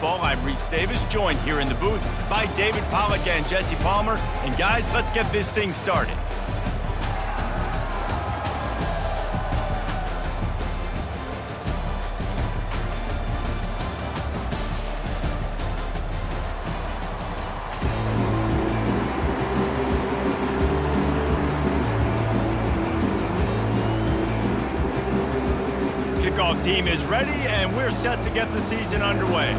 football. I'm Reese Davis, joined here in the booth by David Pollack and Jesse Palmer. And guys, let's get this thing started. Kickoff team is ready, and we're set to get the season underway.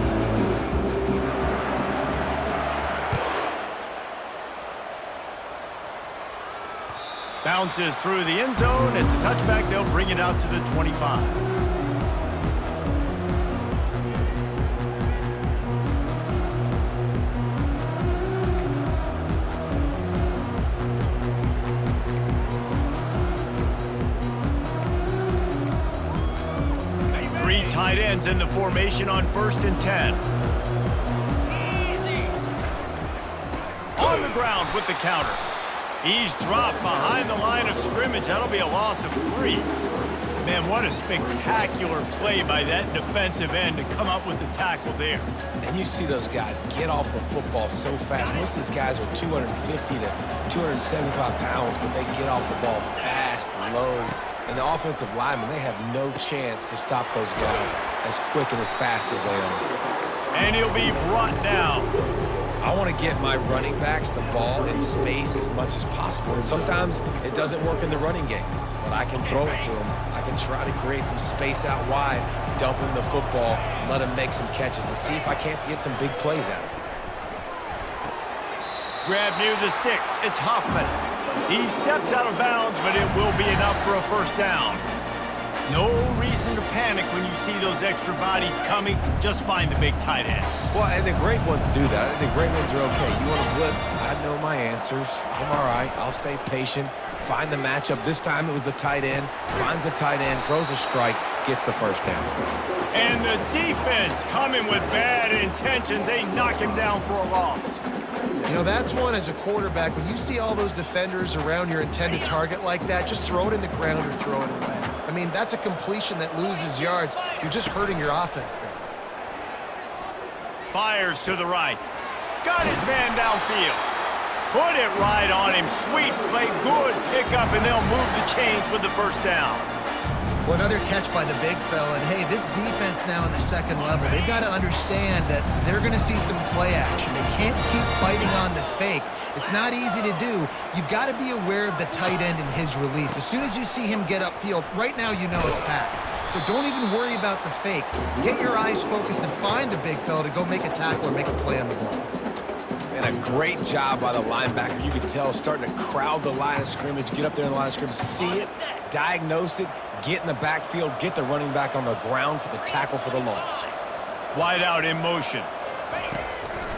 Bounces through the end zone. It's a touchback. They'll bring it out to the 25. Three tight ends in the formation on 1st and 10. On the ground with the counter. He's dropped behind the line of scrimmage. That'll be a loss of 3. Man, what a spectacular play by that defensive end to come up with the tackle there. And you see those guys get off the football so fast. Most of these guys are 250 to 275 pounds, but they get off the ball fast, low. And the offensive linemen, they have no chance to stop those guys as quick and as fast as they are. And he'll be brought down. I want to get my running backs the ball in space as much as possible. And sometimes it doesn't work in the running game, but I can throw it to them. I can try to create some space out wide, dump him the football, let him make some catches, and see if I can't get some big plays out of him. Grab near the sticks. It's Hoffman. He steps out of bounds, but it will be enough for a first down. No reason to panic when you see those extra bodies coming. Just find the big tight end. Well, and the great ones do that. I think the great ones are okay. You want to blitz? I know my answers. I'm all right. I'll stay patient. Find the matchup. This time it was the tight end. Finds the tight end, throws a strike, gets the first down. And the defense coming with bad intentions. They knock him down for a loss. You know, that's one as a quarterback. When you see all those defenders around your intended target like that, just throw it in the ground or throw it away. I mean, that's a completion that loses yards. You're just hurting your offense there. Fires to the right. Got his man downfield. Put it right on him. Sweet play. Good pickup, and they'll move the chains with the first down. Well, another catch by the big fella. And, hey, this defense now in the second level, they've got to understand that they're going to see some play action. They can't keep biting on the fake. It's not easy to do. You've got to be aware of the tight end and his release. As soon as you see him get upfield, right now you know it's pass. So don't even worry about the fake. Get your eyes focused and find the big fella to go make a tackle or make a play on the ball. And a great job by the linebacker. You can tell starting to crowd the line of scrimmage, get up there in the line of scrimmage, see it, diagnose it, get in the backfield, get the running back on the ground for the tackle for the loss. Wide out in motion.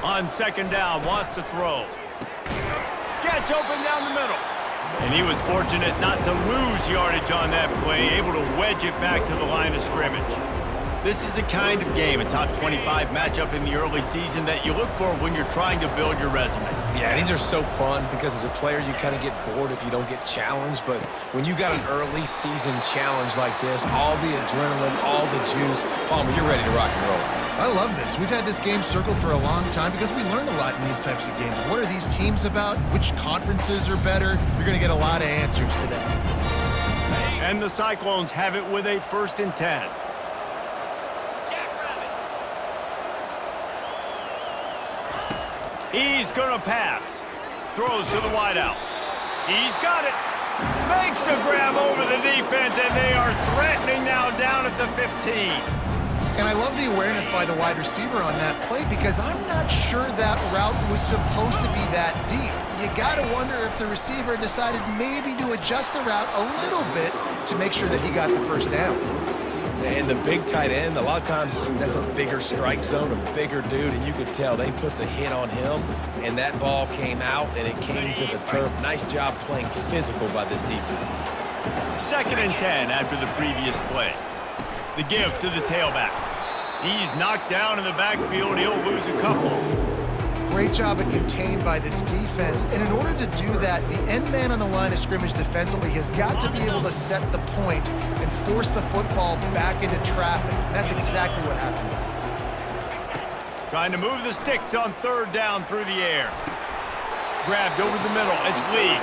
On second down, wants to throw. Gets open down the middle. And he was fortunate not to lose yardage on that play, able to wedge it back to the line of scrimmage. This is a kind of game, a top 25 matchup in the early season that you look for when you're trying to build your resume. Yeah, these are so fun because as a player you kind of get bored if you don't get challenged, but when you got an early season challenge like this, all the adrenaline, all the juice, Palmer, you're ready to rock and roll. I love this. We've had this game circled for a long time because we learn a lot in these types of games. What are these teams about? Which conferences are better? You're going to get a lot of answers today. And the Cyclones have it with a 1st and 10. He's going to pass. Throws to the wideout. He's got it. Makes the grab over the defense, and they are threatening now down at the 15. And I love the awareness by the wide receiver on that play because I'm not sure that route was supposed to be that deep. You got to wonder if the receiver decided maybe to adjust the route a little bit to make sure that he got the first down. And the big tight end, a lot of times that's a bigger strike zone, a bigger dude, and you could tell they put the hit on him, and that ball came out, and it came to the turf. Nice job playing physical by this defense. 2nd and 10 after the previous play. The give to the tailback. He's knocked down in the backfield. He'll lose a couple. Great job of contained by this defense. And in order to do that, the end man on the line of scrimmage defensively has got to be able to set the point and force the football back into traffic. And that's exactly what happened. Trying to move the sticks on third down through the air. Grabbed over the middle. It's Lee.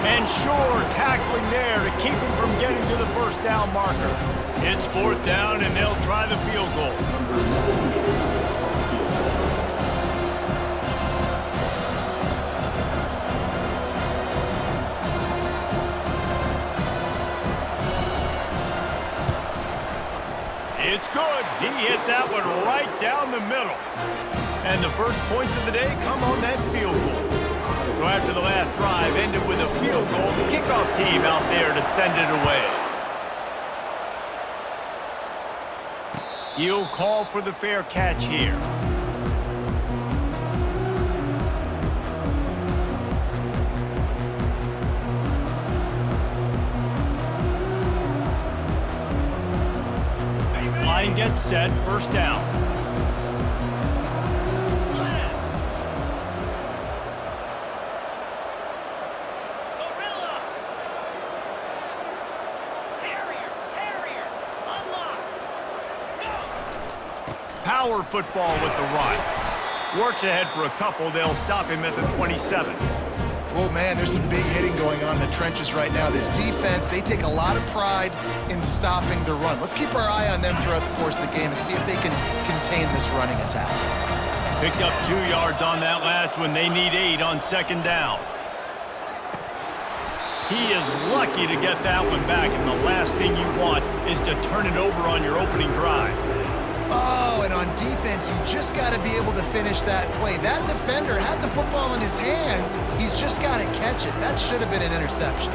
And Shore tackling there to keep him from getting to the first down marker. It's fourth down, and they'll try the field goal. It's good. He hit that one right down the middle. And the first points of the day come on that field goal. So after the last drive ended with a field goal, the kickoff team out there to send it away. He'll call for the fair catch here. Line gets set, first down. Power football with the run. Works ahead for a couple. They'll stop him at the 27. Oh, man, there's some big hitting going on in the trenches right now. This defense, they take a lot of pride in stopping the run. Let's keep our eye on them throughout the course of the game and see if they can contain this running attack. Picked up 2 yards on that last one. They need 8 on second down. He is lucky to get that one back, and the last thing you want is to turn it over on your opening drive. Oh, and on defense, you just got to be able to finish that play. That defender had the football in his hands. He's just got to catch it. That should have been an interception.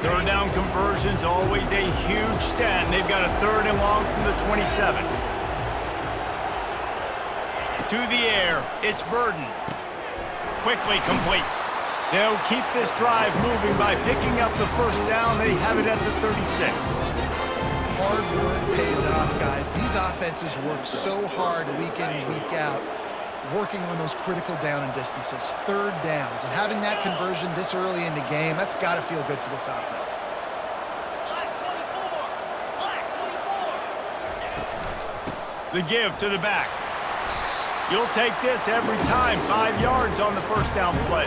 Third down conversion's always a huge stat, and they've got a third and long from the 27. To the air, it's Burden. Quickly complete. They'll keep this drive moving by picking up the first down. They have it at the 36. Hard work pays off, guys. These offenses work so hard week in and week out, working on those critical down and distances, third downs, and having that conversion this early in the game, that's got to feel good for this offense. The give to the back. You'll take this every time. 5 yards on the first down play.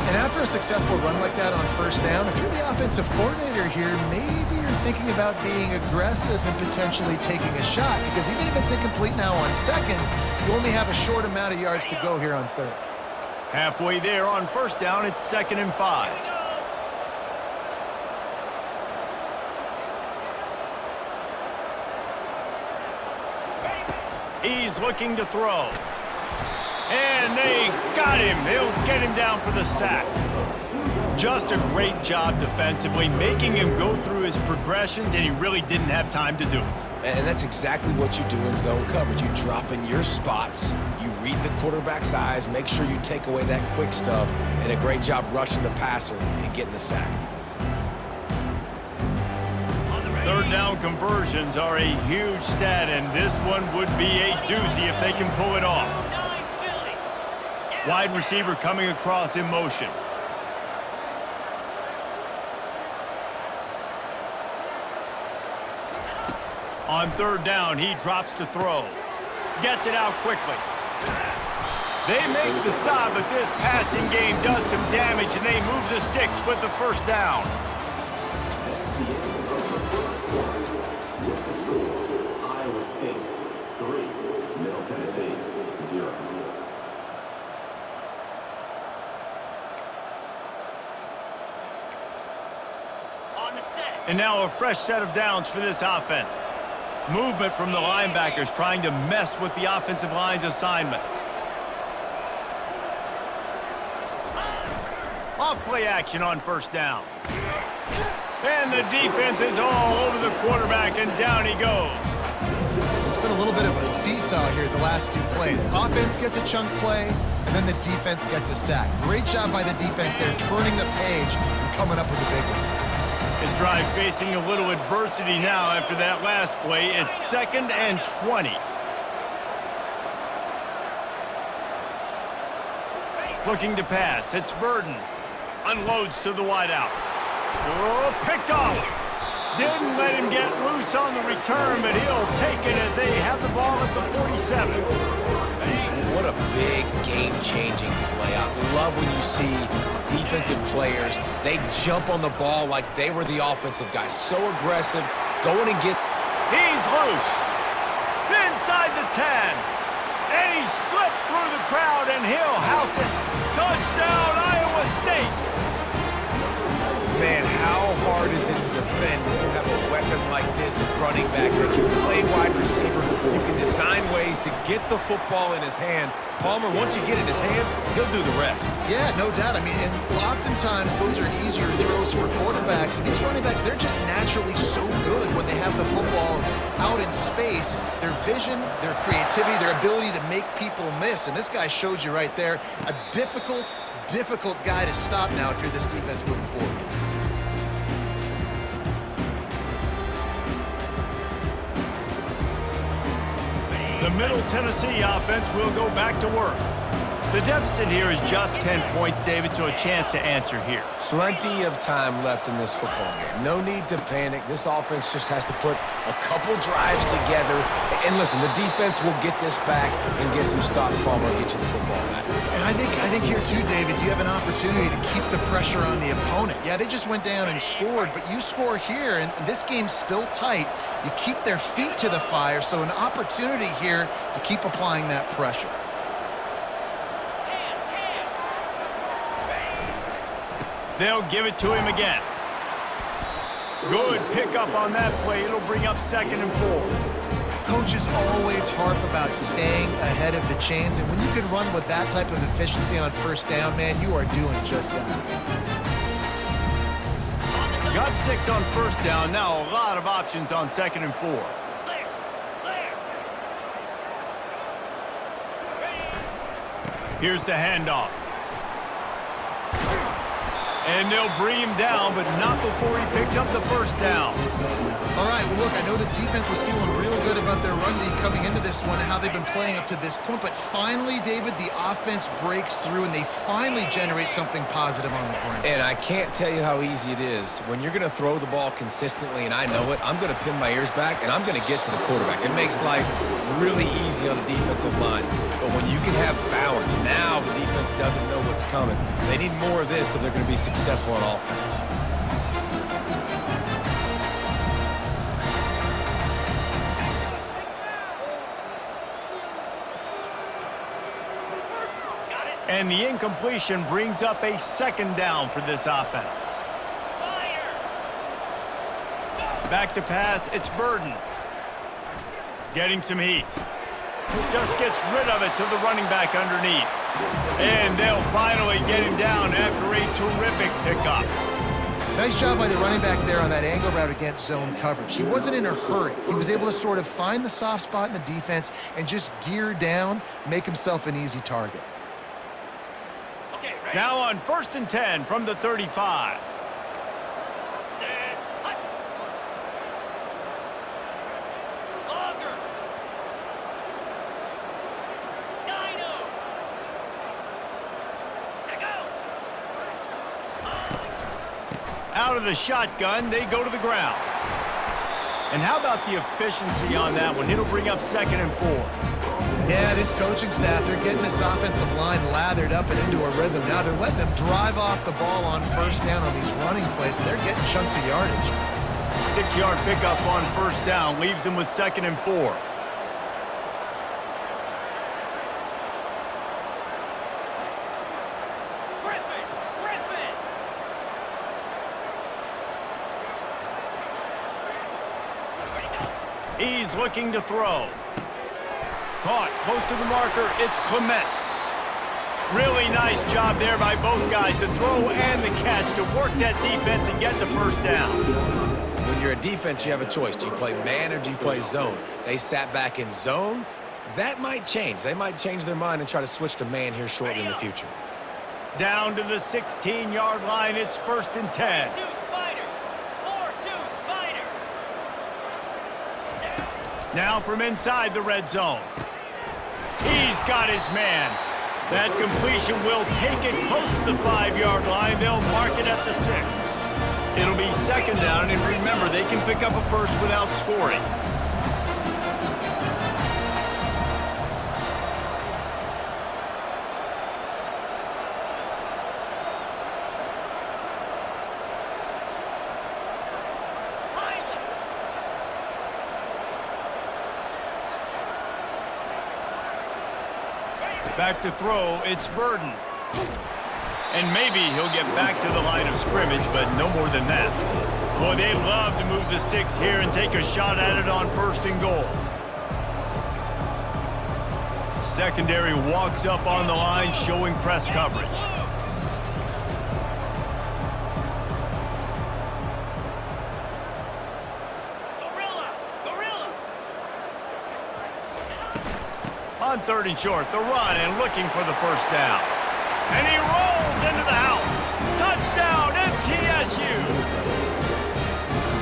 And after a successful run like that on first down, if you're the offensive coordinator here, maybe you're thinking about being aggressive and potentially taking a shot, because even if it's incomplete now on second, you only have a short amount of yards to go here on third. Halfway there on first down, it's 2nd and 5. He's looking to throw. And they got him. They'll get him down for the sack. Just a great job defensively, making him go through his progressions, and he really didn't have time to do it. And that's exactly what you do in zone coverage. You drop in your spots, you read the quarterback's eyes, make sure you take away that quick stuff, and a great job rushing the passer and getting the sack. Third down conversions are a huge stat, and this one would be a doozy if they can pull it off. Wide receiver coming across in motion. On third down, he drops to throw. Gets it out quickly. They make the stop, but this passing game does some damage, and they move the sticks with the first down. Iowa State 3, Middle Tennessee 0. And now a fresh set of downs for this offense. Movement from the linebackers trying to mess with the offensive line's assignments. Off play action on first down. And the defense is all over the quarterback, and down he goes. It's been a little bit of a seesaw here the last 2 plays. Offense gets a chunk play, and then the defense gets a sack. Great job by the defense there, turning the page and coming up with a big one. His drive facing a little adversity now after that last play. It's 2nd and 20. Looking to pass. It's Burden. Unloads to the wideout. Oh, picked off. Didn't let him get loose on the return, but he'll take it as they have the ball at the 47. What a big game-changing play. I love when you see defensive players, they jump on the ball like they were the offensive guys. So aggressive, going and get. He's loose. Inside the 10. And he slipped through the crowd, and he'll house it. Touchdown, Iowa State. Man, how hard is it to defend when you have a weapon like this at running back that can play wide receiver? You can design ways to get the football in his hand. Palmer, once you get it in his hands, he'll do the rest. Yeah, no doubt. I mean, and oftentimes those are easier throws for quarterbacks. And these running backs, they're just naturally so good when they have the football out in space. Their vision, their creativity, their ability to make people miss. And this guy showed you right there, a difficult guy to stop now if you're this defense moving forward. The Middle Tennessee offense will go back to work. The deficit here is just 10 points, David, so a chance to answer here. Plenty of time left in this football game. No need to panic. This offense just has to put a couple drives together. And listen, the defense will get this back and get some stops, Palmer, and get you the football back. And I think here too, David, you have an opportunity to keep the pressure on the opponent. Yeah, they just went down and scored, but you score here, and this game's still tight. You keep their feet to the fire, so an opportunity here to keep applying that pressure. They'll give it to him again. Good pickup on that play. It'll bring up 2nd and 4. Coaches always harp about staying ahead of the chains, and when you can run with that type of efficiency on 1st down, man, you are doing just that. Got 6 on 1st down. Now a lot of options on 2nd and 4. Here's the handoff. And they'll bring him down, but not before he picks up the 1st down. All right, well, look, I know the defense was feeling real good about their run D coming into this one and how they've been playing up to this point, but finally, David, the offense breaks through and they finally generate something positive on the ground. And I can't tell you how easy it is. When you're going to throw the ball consistently, and I know it, I'm going to pin my ears back, and I'm going to get to the quarterback. It makes life really easy on the defensive line. But when you can have balance, now the defense doesn't know what's coming. They need more of this if they're going to be successful on offense. And the incompletion brings up a 2nd down for this offense. Back to pass, it's Burden. Getting some heat. Just gets rid of it to the running back underneath. And they'll finally get him down after a terrific pickup. Nice job by the running back there on that angle route against zone coverage. He wasn't in a hurry. He was able to sort of find the soft spot in the defense and just gear down, make himself an easy target. Now on 1st and 10 from the 35. Out of the shotgun, they go to the ground. And how about the efficiency on that one? It'll bring up 2nd and 4. Yeah, this coaching staff, they're getting this offensive line lathered up and into a rhythm. Now they're letting them drive off the ball on 1st down on these running plays, and they're getting chunks of yardage. 6-yard pickup on 1st down leaves them with 2nd and 4. He's looking to throw. Caught close to the marker. It's Clements. Really nice job there by both guys to throw and the catch to work that defense and get the 1st down. When you're a defense, you have a choice. Do you play man or do you play zone? They sat back in zone. That might change. They might change their mind and try to switch to man here shortly in the future. Down to the 16-yard line. It's 1st and 10. Now from inside the red zone. He's got his man. That completion will take it close to the 5-yard line. They'll mark it at the 6. It'll be second down, and remember, they can pick up a first without scoring. Back to throw, it's Burden. And maybe he'll get back to the line of scrimmage, but no more than that. Boy, they love to move the sticks here and take a shot at it on 1st and goal. Secondary walks up on the line, showing press coverage. On 3rd and short, the run and looking for the first down. And he rolls into the house. Touchdown, MTSU!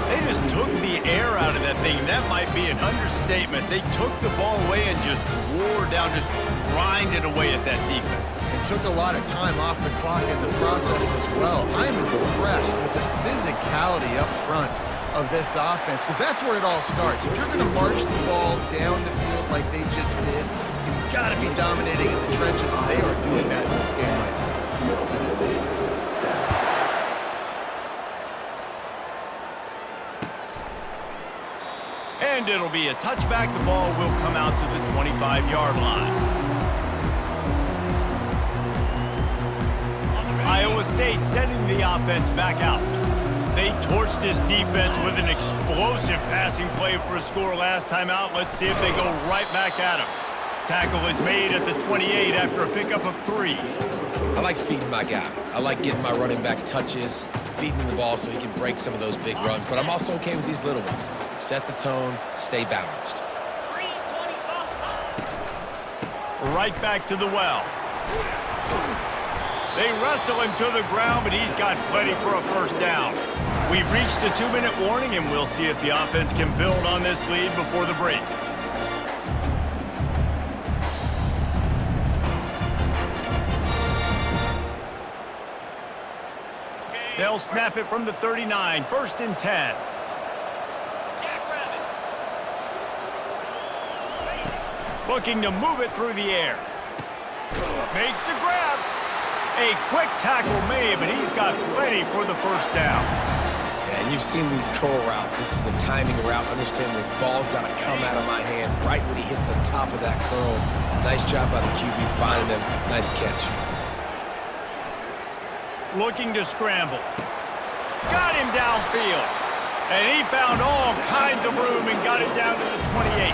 They just took the air out of that thing. That might be an understatement. They took the ball away and just wore down, just grinded away at that defense. And took a lot of time off the clock in the process as well. I'm impressed with the physicality up front of this offense, because that's where it all starts. If you're going to march the ball down the field like they just did, you've got to be dominating in the trenches, and they are doing that in this game right now. Middle Tennessee, 7. And it'll be a touchback. The ball will come out to the 25-yard line. Iowa State sending the offense back out. They torched this defense with an explosive passing play for a score last time out. Let's see if they go right back at him. Tackle is made at the 28 after a pickup of 3. I like feeding my guy. I like getting my running back touches, feeding him the ball so he can break some of those big runs. But I'm also okay with these little ones. Set the tone, stay balanced. Right back to the well. They wrestle him to the ground, but he's got plenty for a first down. We've reached the 2-minute warning, and we'll see if the offense can build on this lead before the break. They'll snap it from the 39, 1st and 10. Looking to move it through the air. Makes the grab. A quick tackle made, but he's got plenty for the first down. Yeah, and you've seen these curl routes. This is a timing route. Understand the ball's got to come out of my hand right when he hits the top of that curl. Nice job by the QB finding him. Nice catch. Looking to scramble. Got him downfield. And he found all kinds of room and got it down to the 28.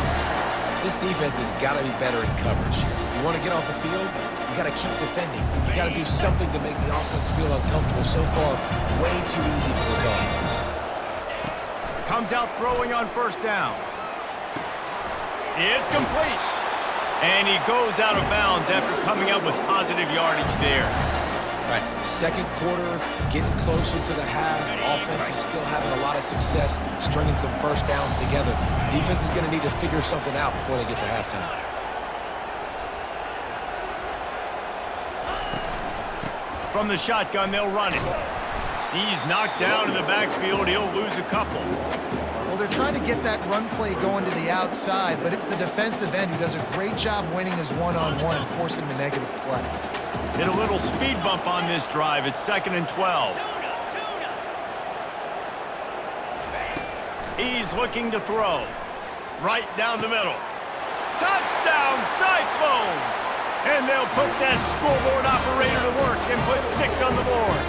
This defense has got to be better in coverage. You want to get off the field, you got to keep defending. You got to do something to make the offense feel uncomfortable. So far, way too easy for this offense. Comes out throwing on 1st down. It's complete. And he goes out of bounds after coming up with positive yardage there. Right, second quarter, getting closer to the half. Offense is still having a lot of success stringing some first downs together. Defense is going to need to figure something out before they get to halftime. From the shotgun, they'll run it. He's knocked down in the backfield. He'll lose a couple. Well, they're trying to get that run play going to the outside, but it's the defensive end who does a great job winning his one-on-one and forcing the negative play. Hit a little speed bump on this drive. It's 2nd and 12. He's looking to throw. Right down the middle. Touchdown, Cyclones! And they'll put that scoreboard operator to work and put 6 on the board.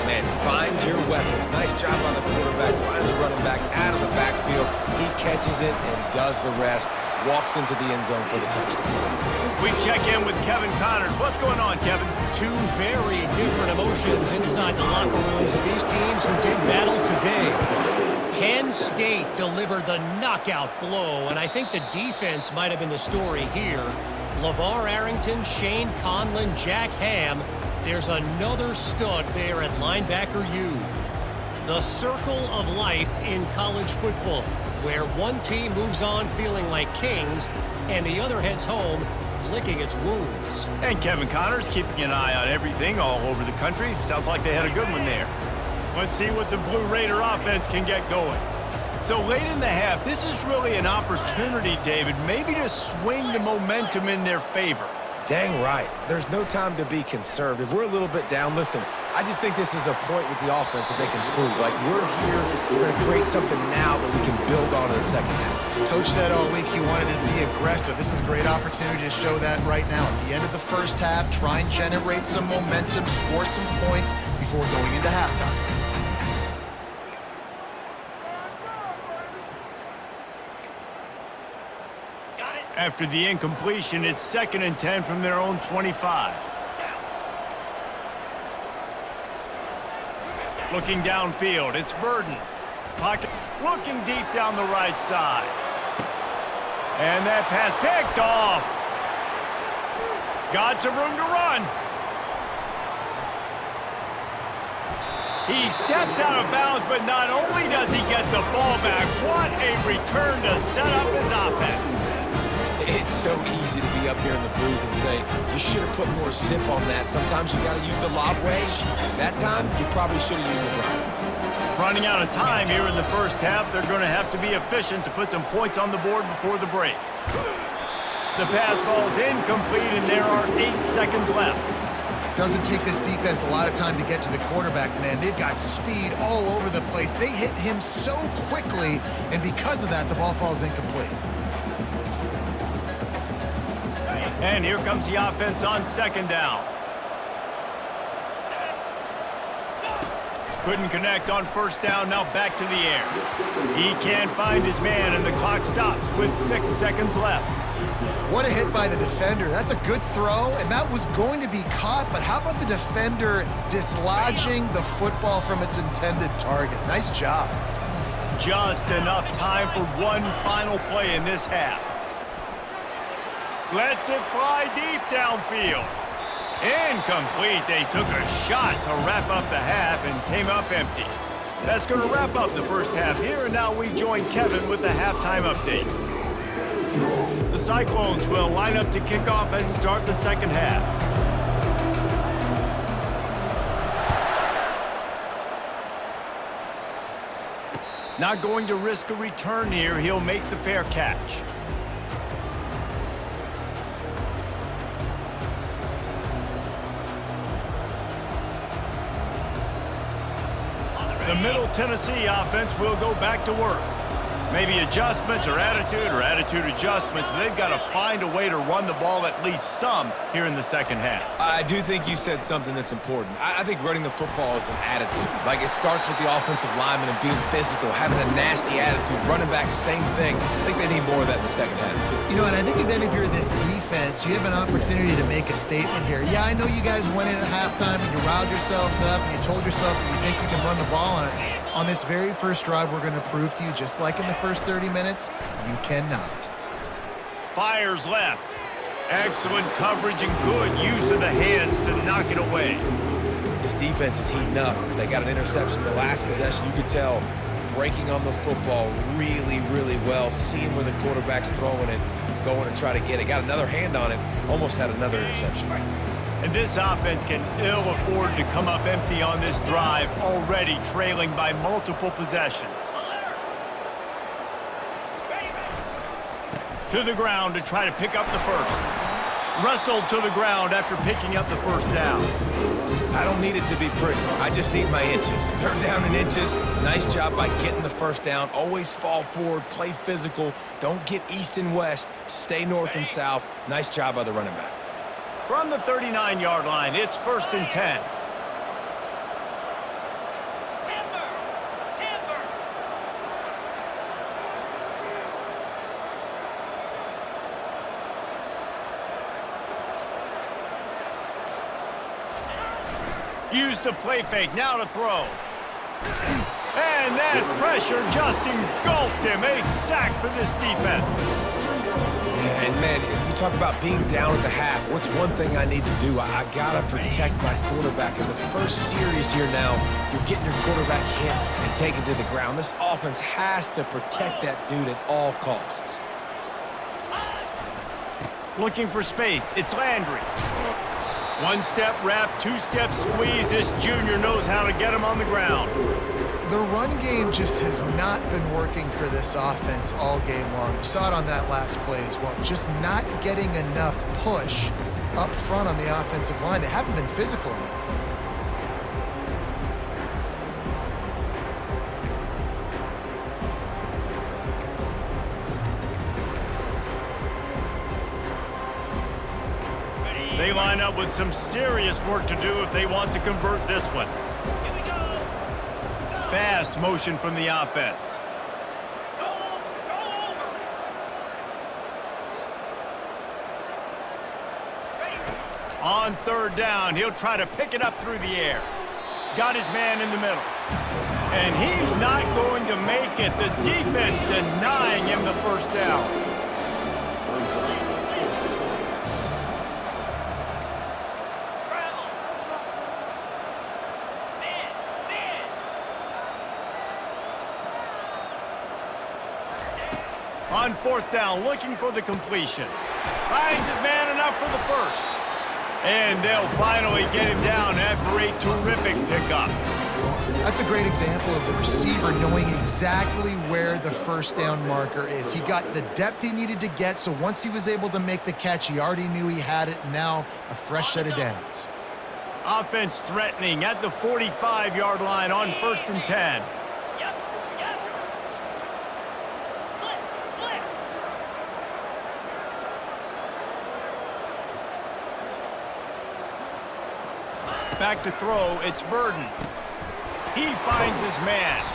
Man, find your weapons. Nice job on the quarterback. Finally running back out of the backfield. He catches it and does the rest. Walks into the end zone for the touchdown. We check in with Kevin Connors. What's going on, Kevin? Two very different emotions inside the locker rooms of these teams who did battle today. Penn State delivered the knockout blow, and I think the defense might have been the story here. LeVar Arrington, Shane Conlon, Jack Ham. There's another stud there at linebacker U. The circle of life in college football, where one team moves on feeling like kings and the other heads home licking its wounds. And Kevin Connors keeping an eye on everything all over the country. Sounds like they had a good one there. Let's see what the Blue Raider offense can get going. So late in the half, this is really an opportunity, David, maybe to swing the momentum in their favor. Dang right. There's no time to be conservative. We're a little bit down. Listen, I just think this is a point with the offense that they can prove. Like, we're here, we're going to create something now that we can build on in the second half. Coach said all week he wanted to be aggressive. This is a great opportunity to show that right now. At the end of the first half, try and generate some momentum, score some points before going into halftime. After the incompletion, it's 2nd and 10 from their own 25. Looking downfield, it's Burden. Pocket, looking deep down the right side. And that pass picked off. Got some room to run. He steps out of bounds, but not only does he get the ball back, what a return to set up his offense. It's so easy to be up here in the booth and say, you should have put more zip on that. Sometimes you got to use the lob wedge. That time, you probably should have used the drive. Running out of time here in the first half, they're going to have to be efficient to put some points on the board before the break. The pass falls incomplete, and there are 8 seconds left. Doesn't take this defense a lot of time to get to the quarterback, man. They've got speed all over the place. They hit him so quickly, and because of that, the ball falls incomplete. And here comes the offense on 2nd down. Couldn't connect on 1st down, now back to the air. He can't find his man, and the clock stops with 6 seconds left. What a hit by the defender. That's a good throw, and that was going to be caught, but how about the defender dislodging the football from its intended target? Nice job. Just enough time for one final play in this half. Lets it fly deep downfield. Incomplete. They took a shot to wrap up the half and came up empty. That's going to wrap up the first half here, and now we join Kevin with the halftime update. The Cyclones will line up to kick off and start the second half. Not going to risk a return here. He'll make the fair catch. The Middle Tennessee offense will go back to work. Maybe adjustments or attitude adjustments, but they've got to find a way to run the ball at least some here in the second half. I do think you said something that's important. I think running the football is an attitude. Like, it starts with the offensive lineman and being physical, having a nasty attitude. Running back, same thing. I think they need more of that in the second half. You know, and I think even if you're this defense, you have an opportunity to make a statement here. Yeah, I know you guys went in at halftime and you riled yourselves up and you told yourself that you think you can run the ball on us. On this very first drive, we're going to prove to you, just like in the first 30 minutes, you cannot. Fires left. Excellent coverage and good use of the hands to knock it away. This defense is heating up. They got an interception the last possession. You could tell breaking on the football really, really well, seeing where the quarterback's throwing it, going to try to get it. Got another hand on it, almost had another interception. And this offense can ill afford to come up empty on this drive, already trailing by multiple possessions. To the ground to try to pick up the first. Wrestled to the ground after picking up the first down. I don't need it to be pretty. I just need my inches. Third down in inches. Nice job by getting the first down. Always fall forward, play physical. Don't get east and west. Stay north and south. Nice job by the running back. From the 39-yard line, it's 1st and 10. Use the play fake, now to throw. And that pressure just engulfed him. A sack for this defense. Yeah, and man, you talk about being down at the half. What's one thing I need to do? I gotta protect my quarterback. In the first series here now, you're getting your quarterback hit and taken to the ground. This offense has to protect that dude at all costs. Looking for space, it's Landry. One-step wrap, two-step squeeze. This junior knows how to get him on the ground. The run game just has not been working for this offense all game long. You saw it on that last play as well. Just not getting enough push up front on the offensive line. They haven't been physical enough. They line up with some serious work to do if they want to convert this one. Fast motion from the offense. On third down, he'll try to pick it up through the air. Got his man in the middle. And he's not going to make it. The defense denying him the first down. On fourth down, looking for the completion. Finds his man enough for the first. And they'll finally get him down after a terrific pickup. That's a great example of the receiver knowing exactly where the first down marker is. He got the depth he needed to get, so once he was able to make the catch, he already knew he had it. Now a fresh set of downs. Offense threatening at the 45-yard line on 1st and 10. Back to throw, it's Burden. He finds his man.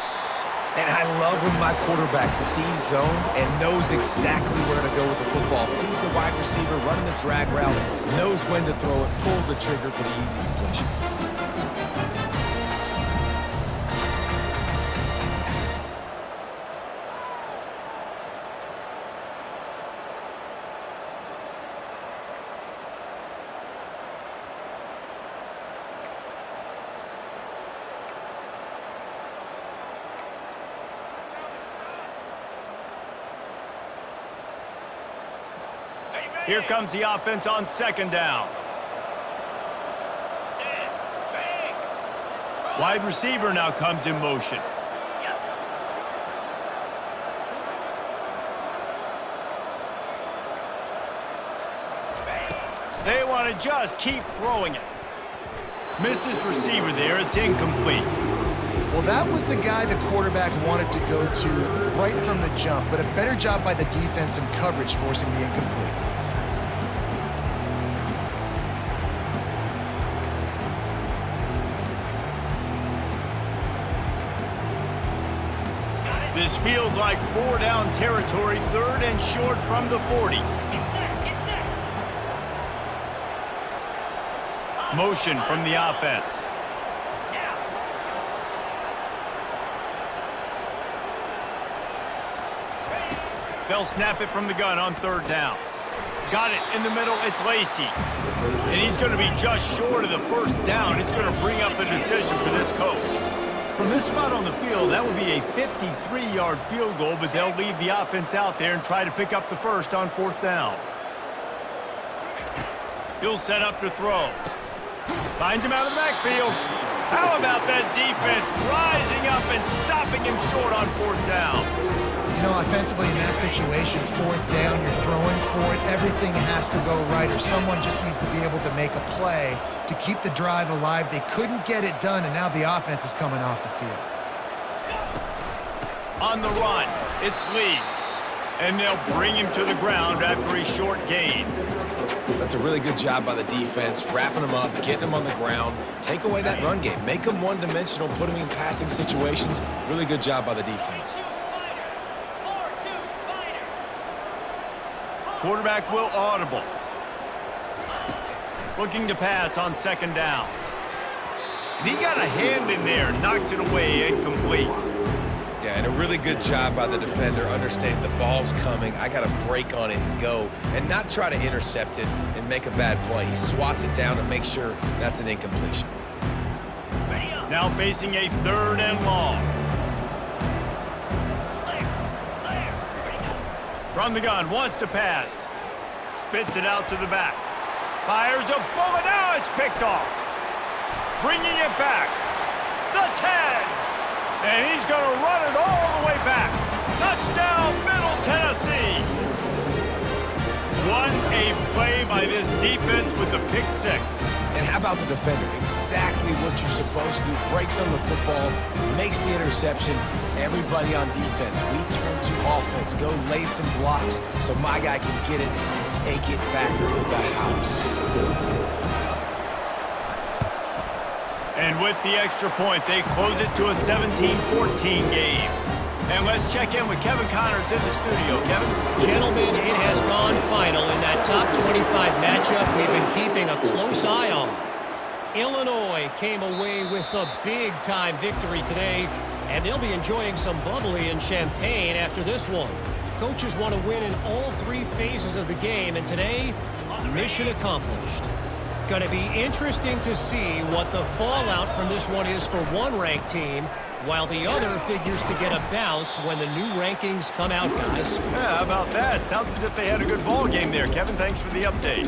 And I love when my quarterback sees zone and knows exactly where to go with the football. Sees the wide receiver running the drag route, knows when to throw it, pulls the trigger for the easy completion. Here comes the offense on 2nd down. Wide receiver now comes in motion. They want to just keep throwing it. Missed his receiver there. It's incomplete. Well, that was the guy the quarterback wanted to go to right from the jump, but a better job by the defense in coverage forcing the incomplete. This feels like 4-down territory, 3rd and short from the 40. Motion from the offense. They'll snap it from the gun on 3rd down. Got it in the middle, it's Lacey. And he's going to be just short of the first down. It's going to bring up a decision for this coach. From this spot on the field, that would be a 53-yard field goal, but they'll leave the offense out there and try to pick up the first on 4th down. He'll set up to throw. Finds him out of the backfield. How about that defense rising up and stopping him short on 4th down? You know, offensively in that situation, 4th down, you're throwing for it. Everything has to go right, or someone just needs to be able to make a play to keep the drive alive. They couldn't get it done, and now the offense is coming off the field. On the run, it's Lee. And they'll bring him to the ground after a short gain. That's a really good job by the defense, wrapping them up, getting them on the ground. Take away that run game. Make them one-dimensional, put them in passing situations. Really good job by the defense. Quarterback will audible. Looking to pass on 2nd down. And he got a hand in there, knocks it away, incomplete. Yeah, and a really good job by the defender, understanding the ball's coming. I got to break on it and go, and not try to intercept it and make a bad play. He swats it down and makes sure that's an incompletion. Now facing a 3rd and long. From the gun, wants to pass. Spits it out to the back. Fires a bullet. Now it's picked off. Bringing it back. The 10. And he's going to run it all the way back. Touchdown, Middle Tennessee. What a play by this defense with the pick six. And how about the defender? Exactly what you're supposed to do. Breaks on the football, makes the interception. Everybody on defense, we turn to offense. Go lay some blocks so my guy can get it and take it back to the house. And with the extra point, they close it to a 17-14 game. And let's check in with Kevin Connors in the studio. Kevin? Gentlemen, it has gone final in that top 25 matchup we've been keeping a close eye on. Illinois came away with a big-time victory today, and they'll be enjoying some bubbly and champagne after this one. Coaches want to win in all three phases of the game, and today, mission accomplished. Going to be interesting to see what the fallout from this one is for one ranked team, while the other figures to get a bounce when the new rankings come out, guys. Yeah, how about that? Sounds as if they had a good ball game there. Kevin, thanks for the update.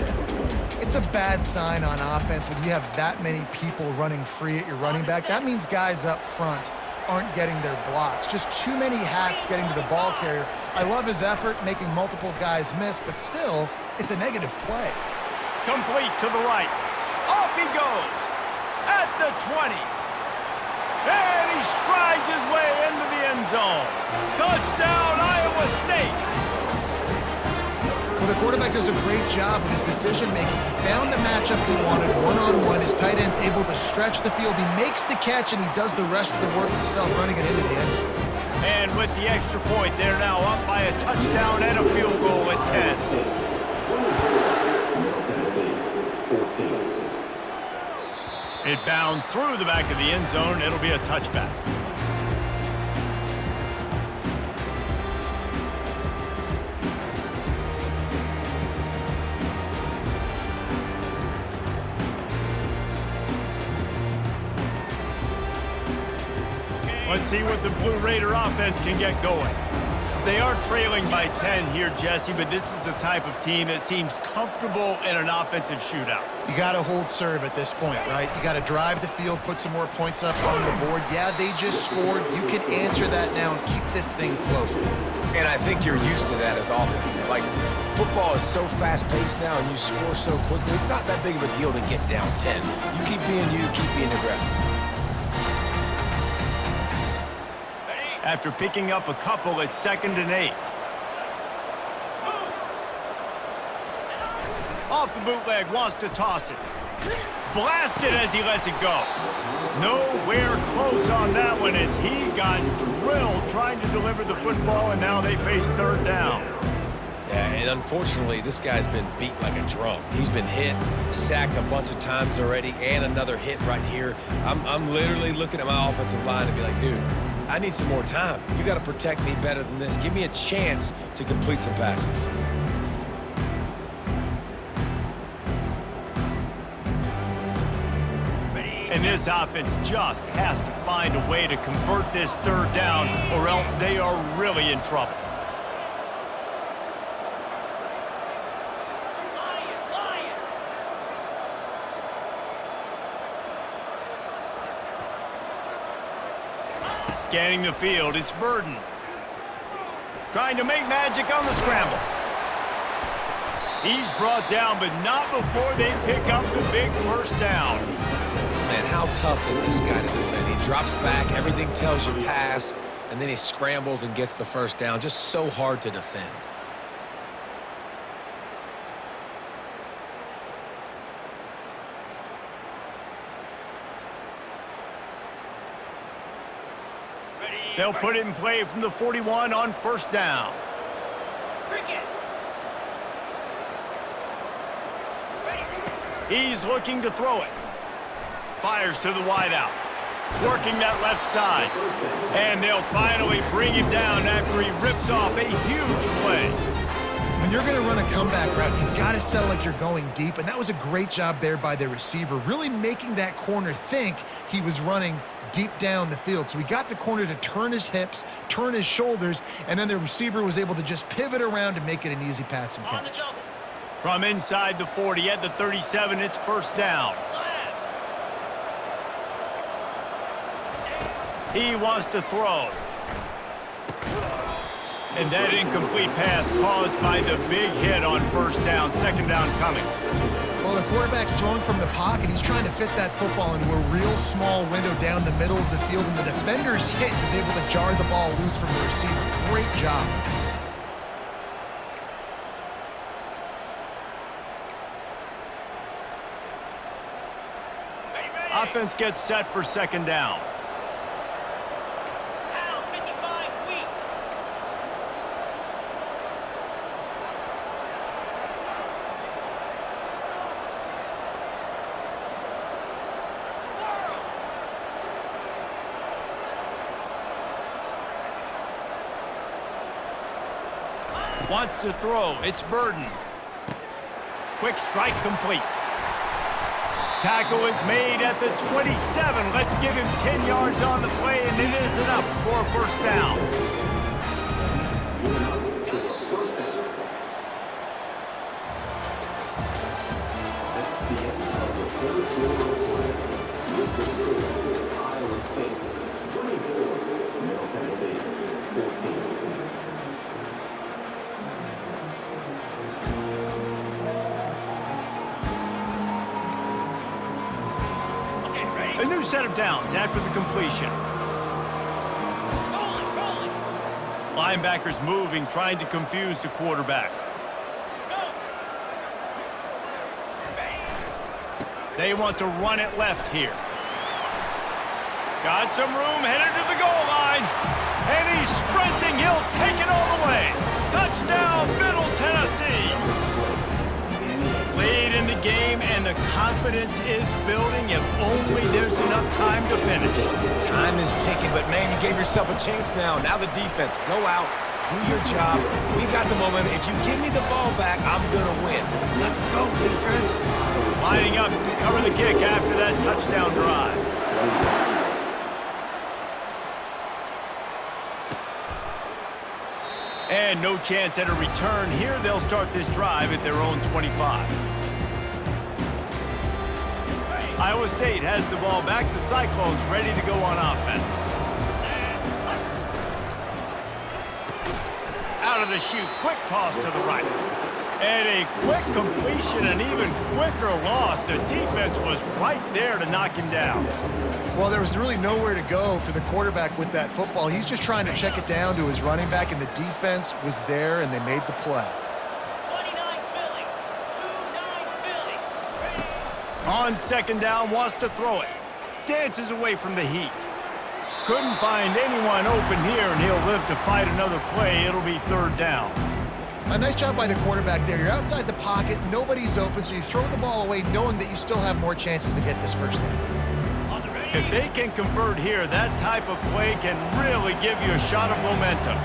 It's a bad sign on offense when you have that many people running free at your running back. That means guys up front aren't getting their blocks. Just too many hats getting to the ball carrier. I love his effort, making multiple guys miss, but still, it's a negative play. Complete to the right. Off he goes. At the 20. And he strides his way into the end zone. Touchdown, Iowa State. Well, the quarterback does a great job with his decision-making. He found the matchup he wanted one-on-one. His tight end's able to stretch the field. He makes the catch, and he does the rest of the work himself, running it into the end zone. And with the extra point, they're now up by a touchdown and a field goal at 10. It bounds through the back of the end zone. It'll be a touchback. Let's see what the Blue Raider offense can get going. They are trailing by 10 here, Jesse, but this is the type of team that seems comfortable in an offensive shootout. You got to hold serve at this point, right? You got to drive the field, put some more points up on the board. Yeah, they just scored. You can answer that now and keep this thing close. And I think you're used to that as offense. Like, football is so fast-paced now and you score so quickly, it's not that big of a deal to get down 10. You keep being aggressive. After picking up a couple, it's 2nd and 8. Off the bootleg, wants to toss it. Blasted as he lets it go. Nowhere close on that one as he got drilled trying to deliver the football, and now they face 3rd down. Yeah, and unfortunately, this guy's been beat like a drum. He's been hit, sacked a bunch of times already, and another hit right here. I'm literally looking at my offensive line and be like, dude, I need some more time. You got to protect me better than this. Give me a chance to complete some passes. And this offense just has to find a way to convert this 3rd down, or else they are really in trouble. Scanning the field, it's Burden. Trying to make magic on the scramble. He's brought down, but not before they pick up the big 1st down. Man, how tough is this guy to defend? He drops back, everything tells you pass, and then he scrambles and gets the 1st down. Just so hard to defend. They'll put it in play from the 41 on 1st down. He's looking to throw it. Fires to the wideout. Working that left side. And they'll finally bring him down after he rips off a huge play. When you're going to run a comeback route, you've got to sell like you're going deep, and that was a great job there by the receiver, really making that corner think he was running deep down the field. So he got the corner to turn his hips, turn his shoulders, and then the receiver was able to just pivot around and make it an easy pass and catch. From inside the 40 at the 37, it's first down. He wants to throw. And that incomplete pass caused by the big hit on first down. Second down coming. Well, the quarterback's throwing from the pocket. He's trying to fit that football into a real small window down the middle of the field, and the defender's hit was able to jar the ball loose from the receiver. Great job. Offense gets set for second down. Wants to throw. It's Burden. Quick strike complete. Tackle is made at the 27. Let's give him 10 yards on the play, and it is enough for a first down. That's the end of the third quarter. Iowa State 24, Middle Tennessee 14. A new set of downs after the completion. Linebackers moving, trying to confuse the quarterback. They want to run it left here. Got some room, headed to the goal line. And he's sprinting. He'll take it all the way. Touchdown, Middle Tennessee. Lead in the game, and the confidence is building if only there's enough time to finish. Time is ticking, but man, you gave yourself a chance now. Now the defense, go out, do your job. We got the momentum. If you give me the ball back, I'm going to win. Let's go, defense. Lining up to cover the kick after that touchdown drive. And no chance at a return here. They'll start this drive at their own 25. Iowa State has the ball back. The Cyclones ready to go on offense. Out of the chute, quick toss to the right. And a quick completion, an even quicker loss. The defense was right there to knock him down. Well, there was really nowhere to go for the quarterback with that football. He's just trying to check it down to his running back, and the defense was there, and they made the play. On second down, wants to throw it. Dances away from the heat. Couldn't find anyone open here, and he'll live to fight another play. It'll be third down. A nice job by the quarterback there. You're outside the pocket, nobody's open, so you throw the ball away knowing that you still have more chances to get this first down. If they can convert here, that type of play can really give you a shot of momentum.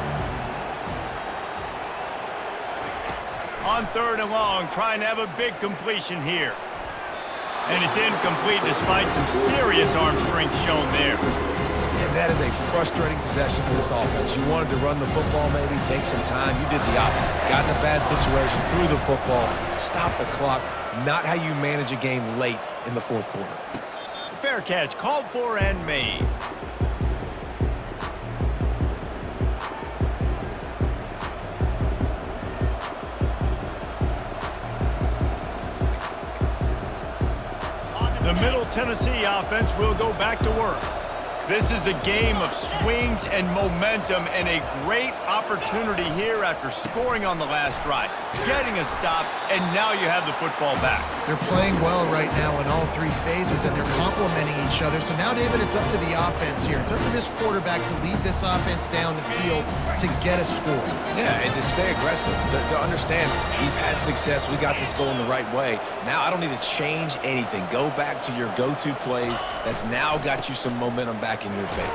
On third and long, trying to have a big completion here. And it's incomplete despite some serious arm strength shown there. And that is a frustrating possession for this offense. You wanted to run the football, maybe take some time. You did the opposite. Got in a bad situation, threw the football, stopped the clock. Not how you manage a game late in the fourth quarter. Fair catch, called for and made. The Middle Tennessee offense will go back to work. This is a game of swings and momentum, and a great opportunity here after scoring on the last drive, getting a stop, and now you have the football back. They're playing well right now in all three phases, and they're complementing each other. So now, David, it's up to the offense here. It's up to this quarterback to lead this offense down the field to get a score. Yeah, and to stay aggressive, to understand we've had success, we got this going the right way. Now I don't need to change anything. Go back to your go-to plays. That's now got you some momentum back in your favor.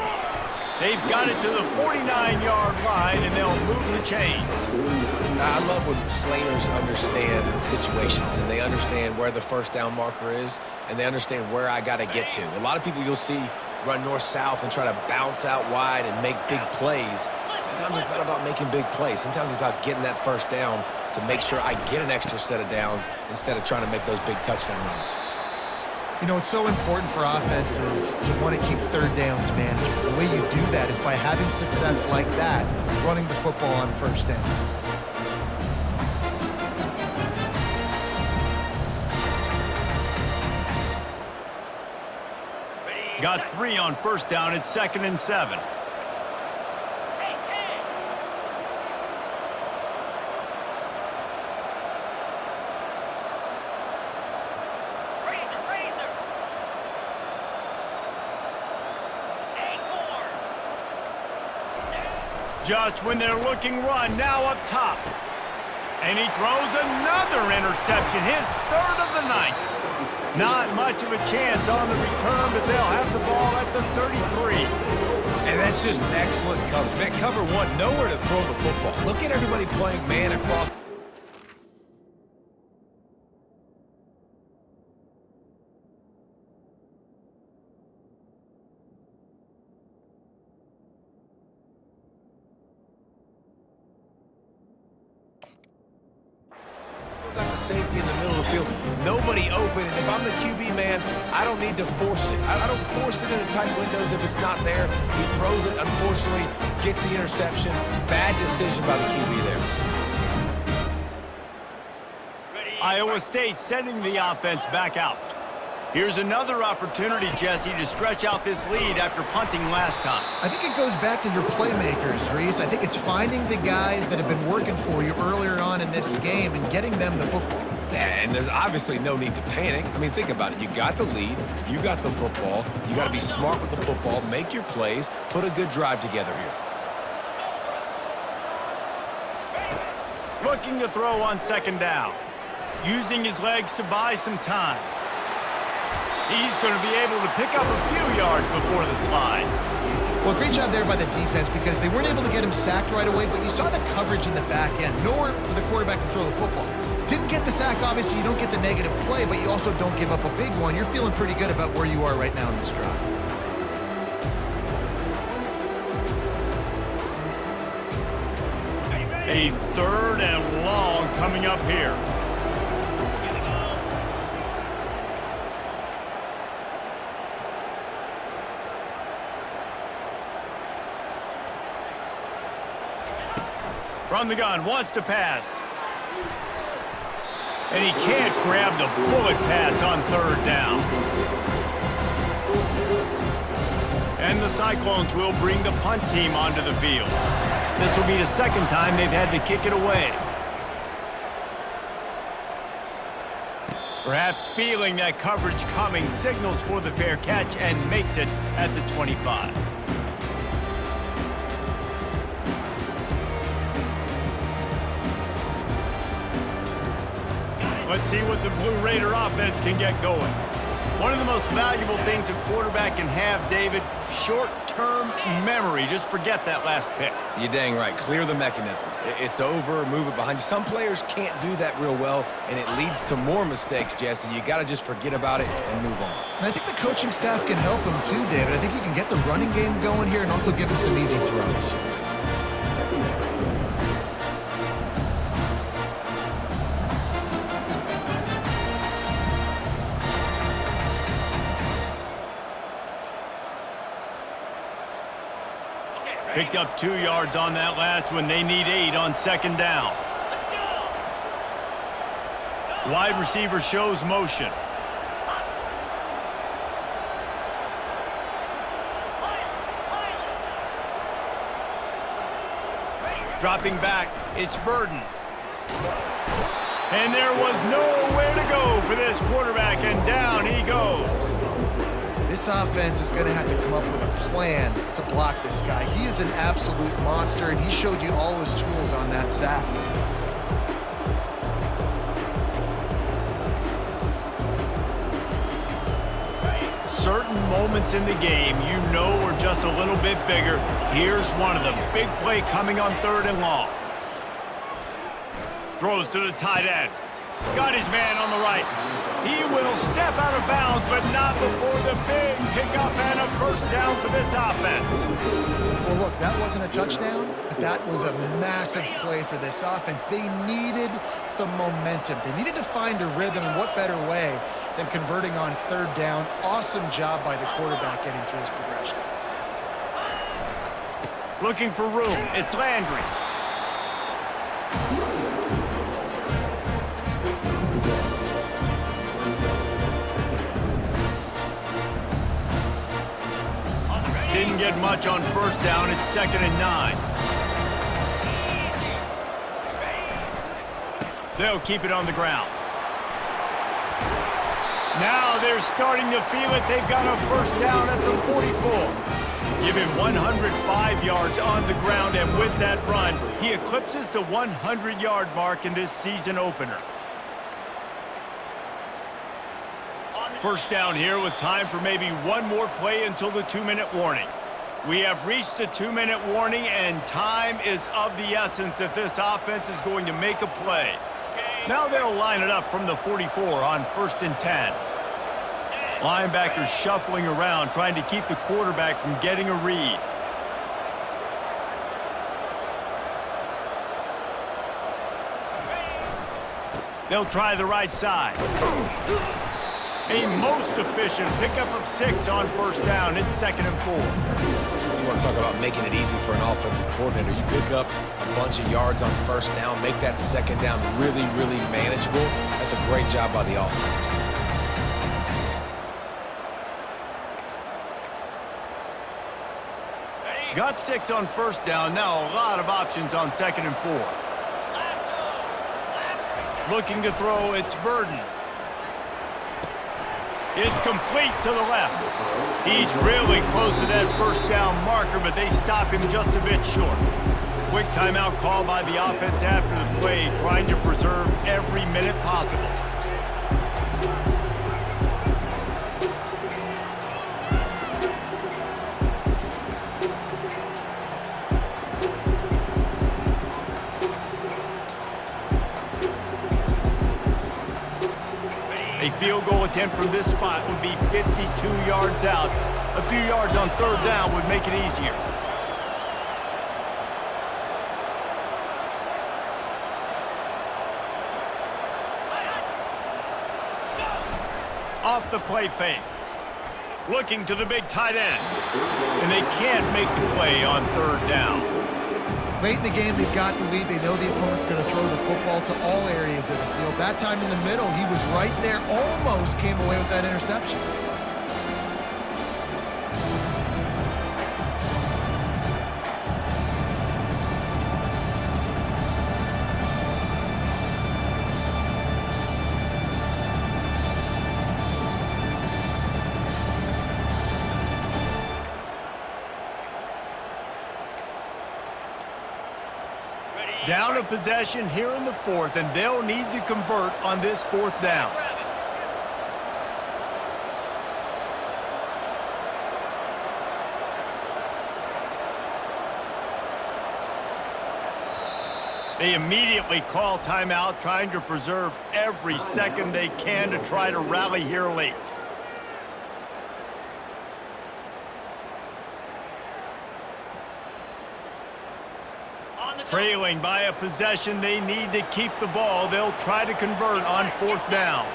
They've got it to the 49-yard line, and they'll move the chains. I love when players understand situations, and they understand where the first down marker is, and they understand where I got to get to. A lot of people you'll see run north-south and try to bounce out wide and make big plays. Sometimes it's not about making big plays. Sometimes it's about getting that first down to make sure I get an extra set of downs instead of trying to make those big touchdown runs. You know, it's so important for offenses to want to keep third downs manageable. The way you do that is by having success like that, running the football on first down. Got 3 on first down. It's 2nd and 7. Just when they're looking run, now up top. And he throws another interception, his 3rd of the night. Not much of a chance on the return, but they'll have the ball at the 33. And that's just excellent coverage. Man, cover one, nowhere to throw the football. Look at everybody playing man across. Got the safety in the middle of the field. Nobody open, and if I'm the QB, man, I don't need to force it. I don't force it into tight windows if it's not there. He throws it, unfortunately, gets the interception. Bad decision by the QB there. Iowa State sending the offense back out. Here's another opportunity, Jesse, to stretch out this lead after punting last time. I think it goes back to your playmakers, Reese. I think it's finding the guys that have been working for you earlier on in this game and getting them the football. Yeah, and there's obviously no need to panic. I mean, think about it. You got the lead. You got the football. You got to be smart with the football, make your plays, put a good drive together here. Looking to throw on 2nd down. Using his legs to buy some time. He's going to be able to pick up a few yards before the slide. Well, great job there by the defense because they weren't able to get him sacked right away, but you saw the coverage in the back end. Nowhere for the quarterback to throw the football. Didn't get the sack, obviously you don't get the negative play, but you also don't give up a big one. You're feeling pretty good about where you are right now in this drive. A 3rd and long coming up here. From the gun, wants to pass. And he can't grab the bullet pass on 3rd down. And the Cyclones will bring the punt team onto the field. This will be the 2nd time they've had to kick it away. Perhaps feeling that coverage coming, signals for the fair catch and makes it at the 25. Let's see what the Blue Raider offense can get going. One of the most valuable things a quarterback can have, David, short-term memory. Just forget that last pick. You're dang right. Clear the mechanism. It's over, move it behind you. Some players can't do that real well, and it leads to more mistakes, Jesse. You got to just forget about it and move on. And I think the coaching staff can help him too, David. I think you can get the running game going here and also give us some easy throws. Picked up 2 yards on that last one. They need 8 on 2nd down. Wide receiver shows motion. Dropping back, it's Burden. And there was nowhere to go for this quarterback, and down he goes. This offense is going to have to come up with a plan to block this guy. He is an absolute monster, and he showed you all his tools on that sack. Certain moments in the game you know are just a little bit bigger. Here's one of them. Big play coming on 3rd and long. Throws to the tight end. Got his man on the right. He will step out of bounds, but not before the big pickup and a first down for this offense. Well, look, that wasn't a touchdown, but that was a massive play for this offense. They needed some momentum. They needed to find a rhythm, and what better way than converting on third down. Awesome job by the quarterback getting through his progression. Looking for room. It's Landry. Didn't get much on first down. It's 2nd and 9. They'll keep it on the ground. Now they're starting to feel it. They've got a first down at the 44. Give him 105 yards on the ground, and with that run, he eclipses the 100-yard mark in this season opener. First down here with time for maybe one more play until the 2-minute warning. We have reached the 2-minute warning, and time is of the essence if this offense is going to make a play. Now they'll line it up from the 44 on 1st and 10. Linebackers shuffling around, trying to keep the quarterback from getting a read. They'll try the right side. A most efficient pickup of 6 on first down. It's 2nd and 4. You want to talk about making it easy for an offensive coordinator. You pick up a bunch of yards on first down, make that second down really, really manageable. That's a great job by the offense. Got 6 on first down. Now a lot of options on 2nd and 4. Looking to throw, it's Burden. It's complete to the left. He's really close to that first down marker, but they stop him just a bit short. Quick timeout call by the offense after the play, trying to preserve every minute possible. A field goal attempt from this spot would be 52 yards out. A few yards on third down would make it easier. Off the play fake. Looking to the big tight end. And they can't make the play on third down. Late in the game, they've got the lead. They know the opponent's going to throw the football to all areas of the field. That time in the middle, he was right there, almost came away with that interception. Down a possession here in the 4th, and they'll need to convert on this 4th down. They immediately call timeout, trying to preserve every second they can to try to rally here late. Trailing by a possession, they need to keep the ball. They'll try to convert on 4th down.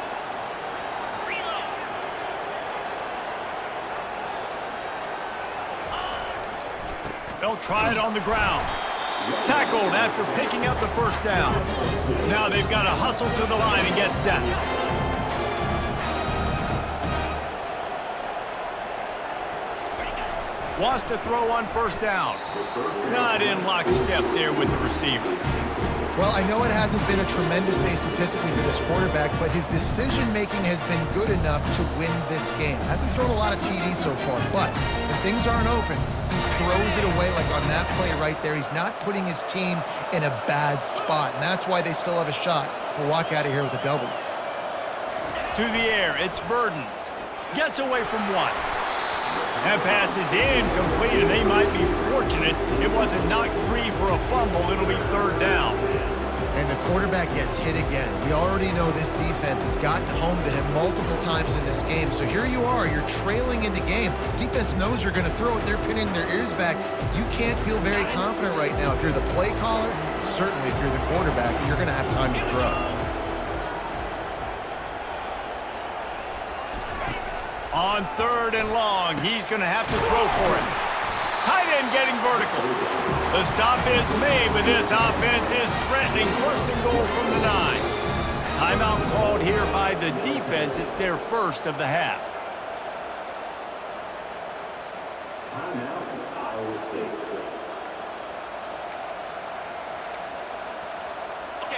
They'll try it on the ground. Tackled after picking up the first down. Now they've got to hustle to the line and get set. Wants to throw on first down. Not in lockstep there with the receiver. Well, I know it hasn't been a tremendous day statistically for this quarterback, but his decision-making has been good enough to win this game. Hasn't thrown a lot of TDs so far, but when things aren't open, he throws it away like on that play right there. He's not putting his team in a bad spot, and that's why they still have a shot to walk out of here with a W. To the air, it's Burden. Gets away from one. That pass is incomplete, and they might be fortunate it wasn't knocked free for a fumble. It'll be third down. And the quarterback gets hit again. We already know this defense has gotten home to him multiple times in this game. So here you are, you're trailing in the game. Defense knows you're going to throw it. They're pinning their ears back. You can't feel very confident right now. If you're the play caller, certainly if you're the quarterback, you're going to have time to throw. On 3rd and long, he's going to have to throw for it. Tight end getting vertical. The stop is made, but this offense is threatening 1st and goal from the 9. Timeout called here by the defense. It's their first of the half. Timeout, Iowa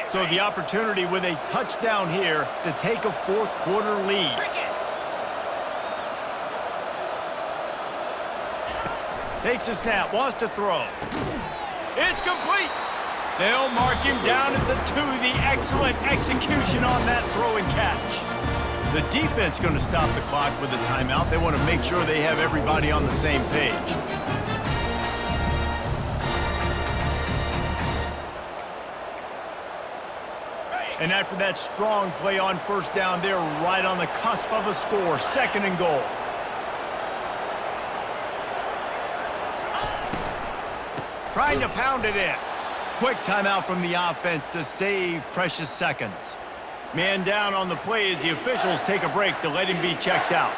State. So the opportunity with a touchdown here to take a 4th quarter lead. Takes a snap, wants to throw. It's complete. They'll mark him down at the 2. The excellent execution on that throw and catch. The defense going to stop the clock with a timeout. They want to make sure they have everybody on the same page. And after that strong play on 1st down, they're right on the cusp of a score. 2nd and goal. Trying to pound it in. Quick timeout from the offense to save precious seconds. Man down on the play as the officials take a break to let him be checked out.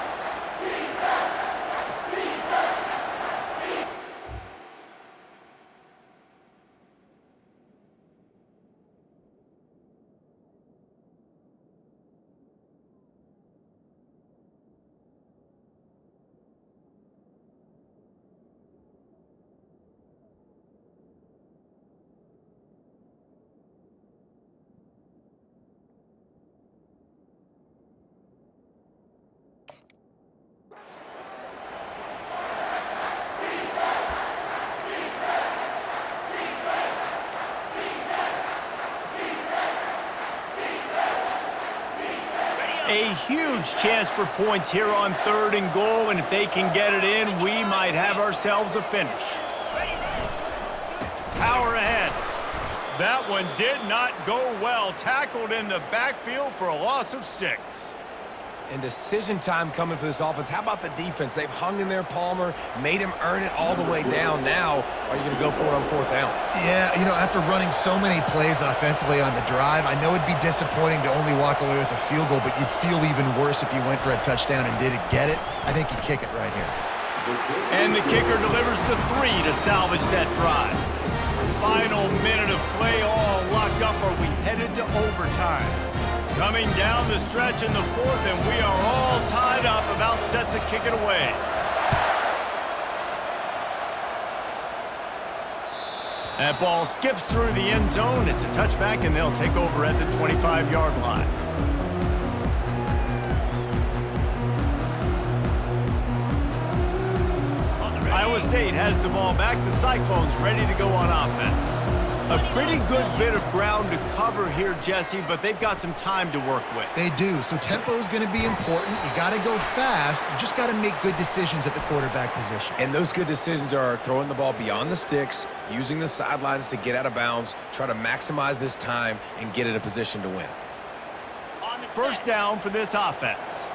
A huge chance for points here on 3rd and goal, and if they can get it in, we might have ourselves a finish. Power ahead. That one did not go well. Tackled in the backfield for a loss of 6. And decision time coming for this offense. How about the defense? They've hung in there, Palmer, made him earn it all the way down. Now, are you going to go for it on 4th down? Yeah, you know, after running so many plays offensively on the drive, I know it'd be disappointing to only walk away with a field goal, but you'd feel even worse if you went for a touchdown and didn't get it. I think you kick it right here. And the kicker delivers the 3 to salvage that drive. Final minute of play, all locked up. Are we headed to overtime? Coming down the stretch in the 4th, and we are all tied up, about set to kick it away. That ball skips through the end zone. It's a touchback, and they'll take over at the 25-yard line. Iowa State has the ball back. The Cyclones ready to go on offense. A pretty good bit of ground to cover here, Jesse, but they've got some time to work with. They do. So tempo is going to be important. You got to go fast. You just got to make good decisions at the quarterback position. And those good decisions are throwing the ball beyond the sticks, using the sidelines to get out of bounds, try to maximize this time, and get in a position to win. 1st down for this offense.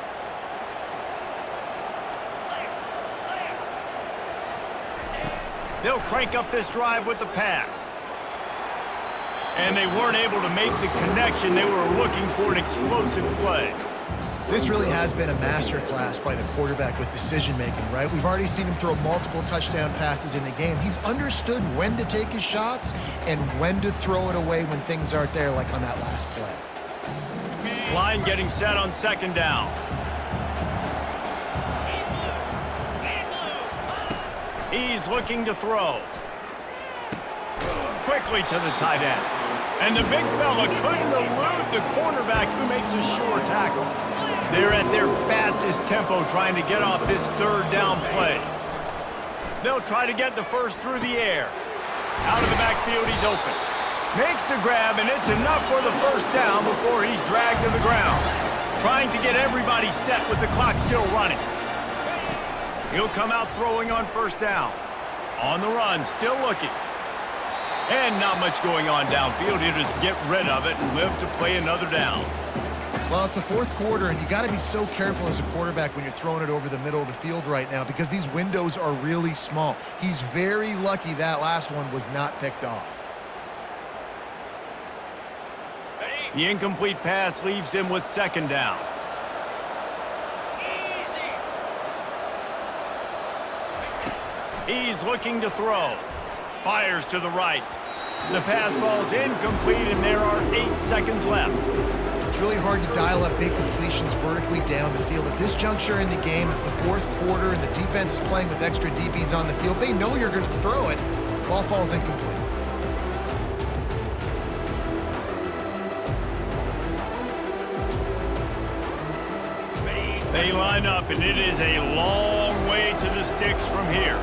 They'll crank up this drive with the pass. And they weren't able to make the connection. They were looking for an explosive play. This really has been a masterclass by the quarterback with decision-making, right? We've already seen him throw multiple touchdown passes in the game. He's understood when to take his shots and when to throw it away when things aren't there, like on that last play. Line getting set on 2nd down. He's looking to throw. Quickly to the tight end. And the big fella couldn't elude the cornerback who makes a sure tackle. They're at their fastest tempo trying to get off this 3rd down play. They'll try to get the 1st through the air. Out of the backfield, he's open. Makes the grab, and it's enough for the 1st down before he's dragged to the ground. Trying to get everybody set with the clock still running. He'll come out throwing on 1st down. On the run, still looking. And not much going on downfield. He'll just get rid of it and live to play another down. Well, it's the fourth quarter, and you got to be so careful as a quarterback when you're throwing it over the middle of the field right now because these windows are really small. He's very lucky that last one was not picked off. The incomplete pass leaves him with second down. He's looking to throw. Fires to the right. The pass falls incomplete, and there are 8 seconds left. It's really hard to dial up big completions vertically down the field. At this juncture in the game, it's the fourth quarter, and the defense is playing with extra DBs on the field. They know you're going to throw it. Ball falls incomplete. They line up, and it is a long way to the sticks from here.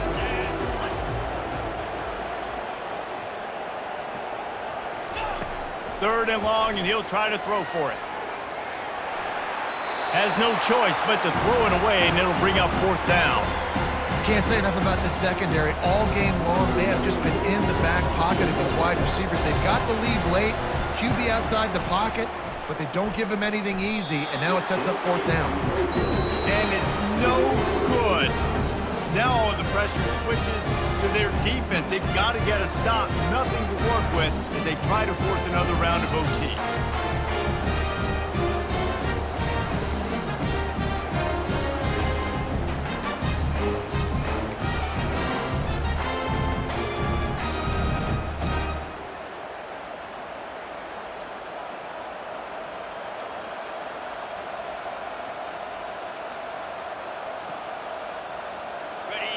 Third and long, and he'll try to throw for it. Has no choice but to throw it away, and it'll bring up fourth down. Can't say enough about the secondary. All game long, they have just been in the back pocket of these wide receivers. They've got the lead late, QB outside the pocket, but they don't give him anything easy, and now it sets up fourth down. And it's no good. Now the pressure switches to their defense. They've got to get a stop, nothing to work with as they try to force another round of OT.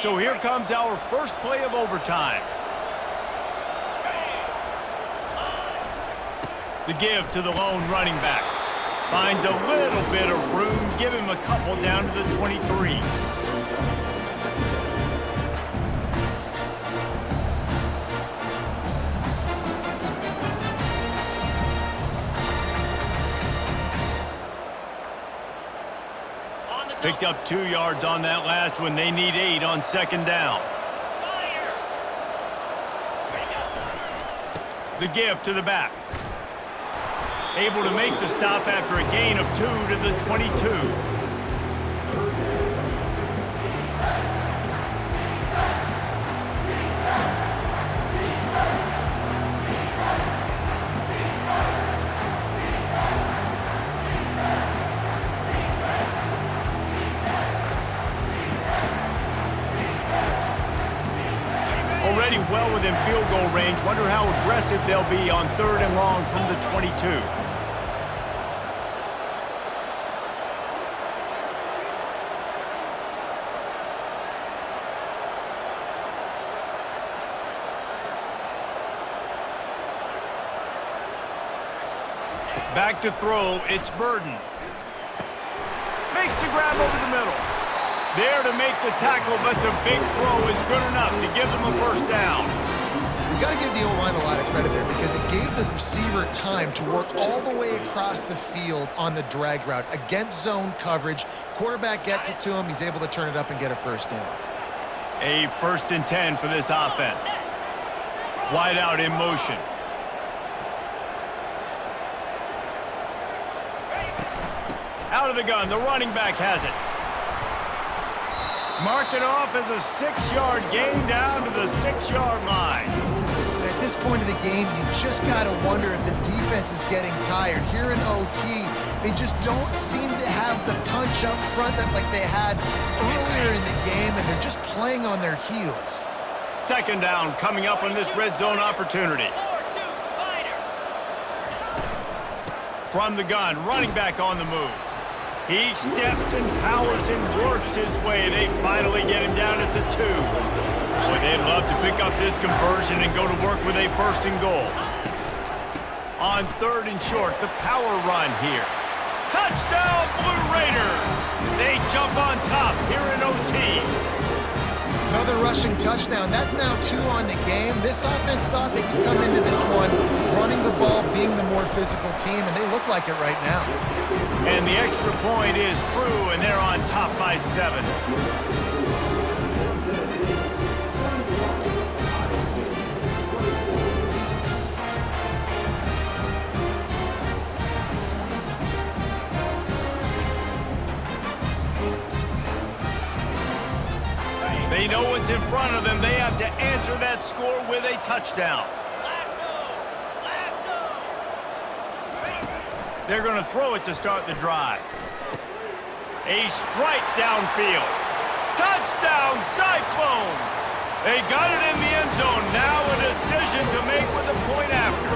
So here comes our first play of overtime. The give to the lone running back. Finds a little bit of room. Give him a couple down to the 23. Picked up 2 yards on that last one. They need 8 on second down. The give to the back. Able to make the stop after a gain of 2 to the 22. Already well within field goal range. Wonder how aggressive they'll be on third and long from the 22. Back to throw, it's Burden. Makes the grab over the middle. There to make the tackle, but the big throw is good enough to give them a first down. You got to give the O-line a lot of credit there because it gave the receiver time to work all the way across the field on the drag route against zone coverage. Quarterback gets it to him. He's able to turn it up and get a first down. A 1st and 10 for this offense. Wide out in motion. Out of the gun, the running back has it. Marked it off as a 6-yard gain down to the 6-yard line. At this point of the game, you just got to wonder if the defense is getting tired. Here in OT, they just don't seem to have the punch up front that like they had earlier in the game, and they're just playing on their heels. Second down coming up on this red zone opportunity. From the gun, running back on the move. He steps and powers and works his way. They finally get him down at the 2. Boy, they'd love to pick up this conversion and go to work with a 1st and goal. On 3rd and short, the power run here. Touchdown, Blue Raiders! They jump on top here in OT. Another rushing touchdown. That's now 2 on the game. This offense thought they could come into this one running the ball, being the more physical team, and they look like it right now. And the extra point is true, and they're on top by 7. They know what's in front of them. They have to answer that score with a touchdown. They're going to throw it to start the drive. A strike downfield. Touchdown, Cyclones! They got it in the end zone. Now a decision to make with a point after.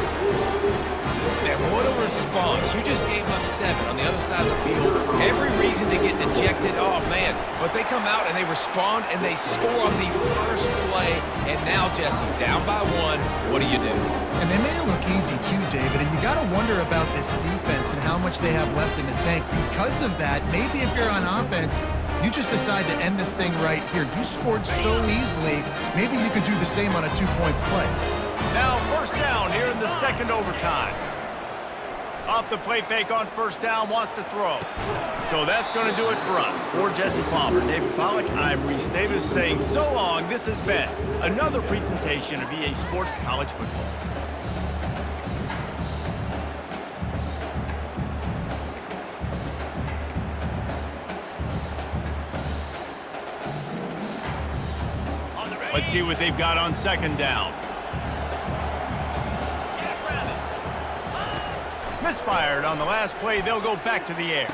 Man, what a response. You just gave up 7 on the other side of the field. Every reason to get dejected. Oh, man. But they come out and they respond and they score on the first play. And now, Jesse, down by 1. What do you do? And they made it look easy too, David, and you got to wonder about this defense and how much they have left in the tank. Because of that, maybe if you're on offense, you just decide to end this thing right here. You scored so easily, maybe you could do the same on a 2-point play. Now first down here in the second overtime. Off the play fake on first down, wants to throw. So that's going to do it for us. For Jesse Palmer, David Pollack, I'm Reese Davis saying so long. This has been another presentation of EA Sports College Football. Let's see what they've got on second down. Misfired on the last play. They'll go back to the air.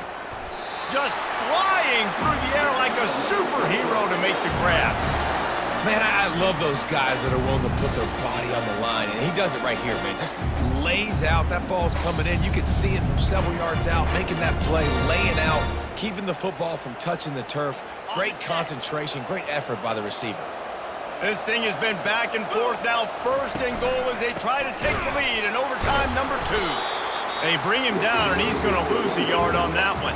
Just flying through the air like a superhero to make the grab. Man, I love those guys that are willing to put their body on the line, and he does it right here, man. Just lays out. That ball's coming in. You can see it from several yards out, making that play, laying out, keeping the football from touching the turf. Great concentration, great effort by the receiver. This thing has been back and forth now. First and goal as they try to take the lead in overtime number 2. They bring him down, and he's going to lose a yard on that one.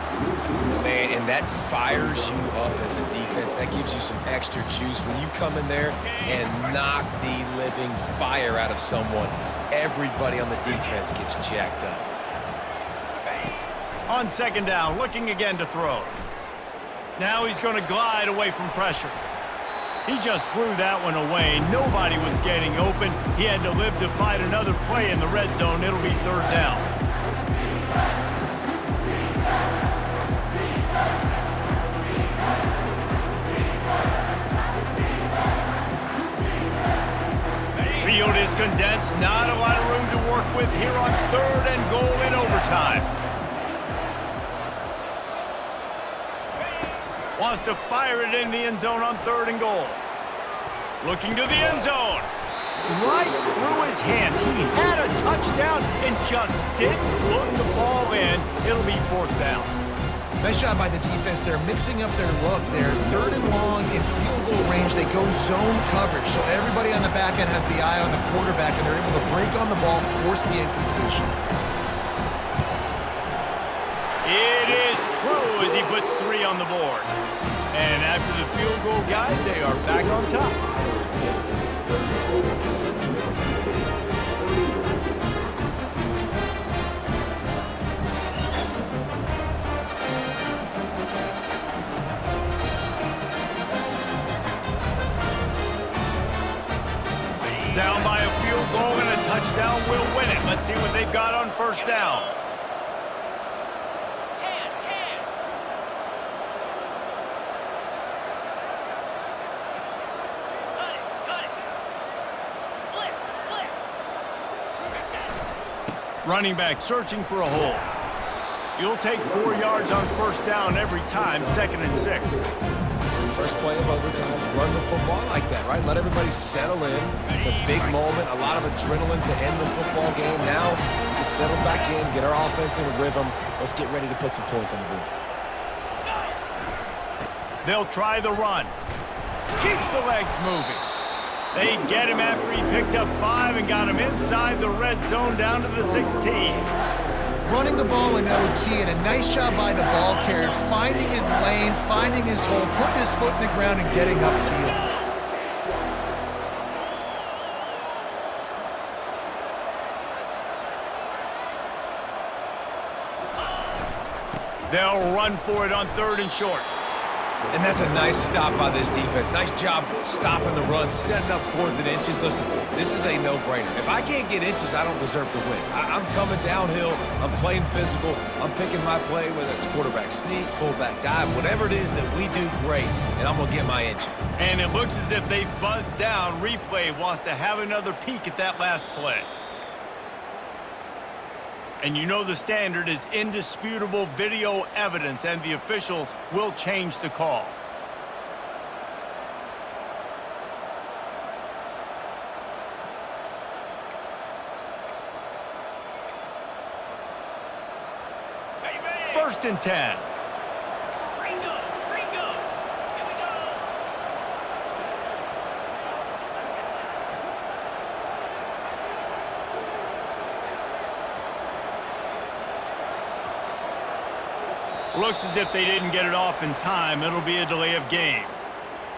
Man, and that fires you up as a defense. That gives you some extra juice. When you come in there and knock the living fire out of someone, everybody on the defense gets jacked up. On second down, looking again to throw. Now he's going to glide away from pressure. He just threw that one away. Nobody was getting open. He had to live to fight another play in the red zone. It'll be third down. Field is condensed. Not a lot of room to work with here on third and goal in overtime. Wants to fire it in the end zone on third and goal. Looking to the end zone. Right through his hands. He had a touchdown and just didn't look the ball in. It'll be fourth down. Nice job by the defense. They're mixing up their look. They're third and long in field goal range. They go zone coverage. So everybody on the back end has the eye on the quarterback, and they're able to break on the ball, force the incompletion. It is true as he puts 3 on the board. And after the field goal, guys, they are back on top. Down by a field goal and a touchdown will win it. Let's see what they've got on first down. Running back searching for a hole. You'll take 4 yards on first down every time, 2nd and 6. First play of overtime. Run the football like that, right? Let everybody settle in. It's a big moment, a lot of adrenaline to end the football game. Now, let's settle back in, get our offense in a rhythm. Let's get ready to put some points on the board. They'll try the run. Keeps the legs moving. They get him after he picked up 5 and got him inside the red zone down to the 16. Running the ball in OT, and a nice job by the ball carrier, finding his lane, finding his hole, putting his foot in the ground and getting upfield. They'll run for it on third and short. And that's a nice stop by this defense. Nice job stopping the run, setting up 4th and inches. Listen, this is a no-brainer. If I can't get inches, I don't deserve to win. I'm coming downhill. I'm playing physical. I'm picking my play, whether it's quarterback sneak, fullback dive, whatever it is that we do great, and I'm going to get my inch. And it looks as if they've buzzed down. Replay wants to have another peek at that last play. And you know the standard is indisputable video evidence, and the officials will change the call. First and 10. Looks as if they didn't get it off in time. It'll be a delay of game.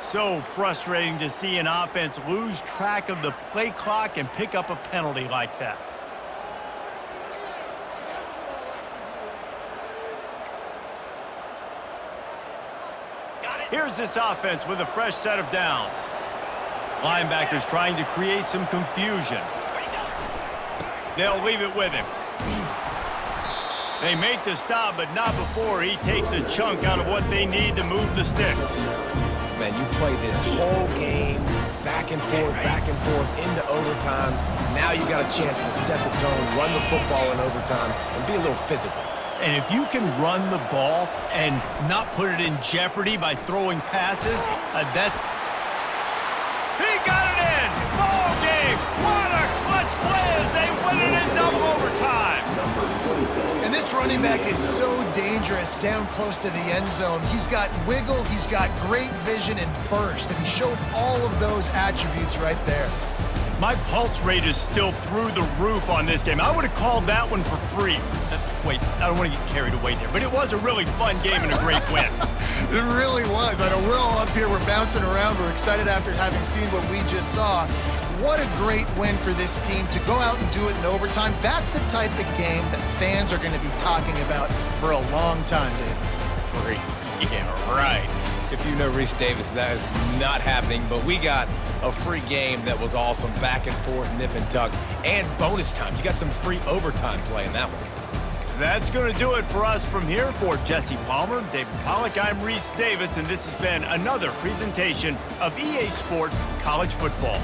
So frustrating to see an offense lose track of the play clock and pick up a penalty like that. Here's this offense with a fresh set of downs. Linebackers trying to create some confusion. They'll leave it with him. They make the stop, but not before he takes a chunk out of what they need to move the sticks. Man, you play this whole game back and forth into overtime. Now you got a chance to set the tone, run the football in overtime, and be a little physical. And if you can run the ball and not put it in jeopardy by throwing passes, he got it in! Ball game! What a clutch play as they win it in double overtime! And this running back is so dangerous down close to the end zone. He's got wiggle, he's got great vision and burst, and he showed all of those attributes right there. My pulse rate is still through the roof on this game. I would have called that one for free. Wait, I don't want to get carried away there, but it was a really fun game and a great win. It really was. I know we're all up here, we're bouncing around, we're excited after having seen what we just saw. What a great win for this team to go out and do it in overtime. That's the type of game that fans are going to be talking about for a long time, Dave. Free. Yeah, right. If you know Reese Davis, that is not happening, but we got a free game that was awesome, back and forth, nip and tuck, and bonus time. You got some free overtime play in that one. That's going to do it for us from here. For Jesse Palmer, David Pollack, I'm Reese Davis, and this has been another presentation of EA Sports College Football.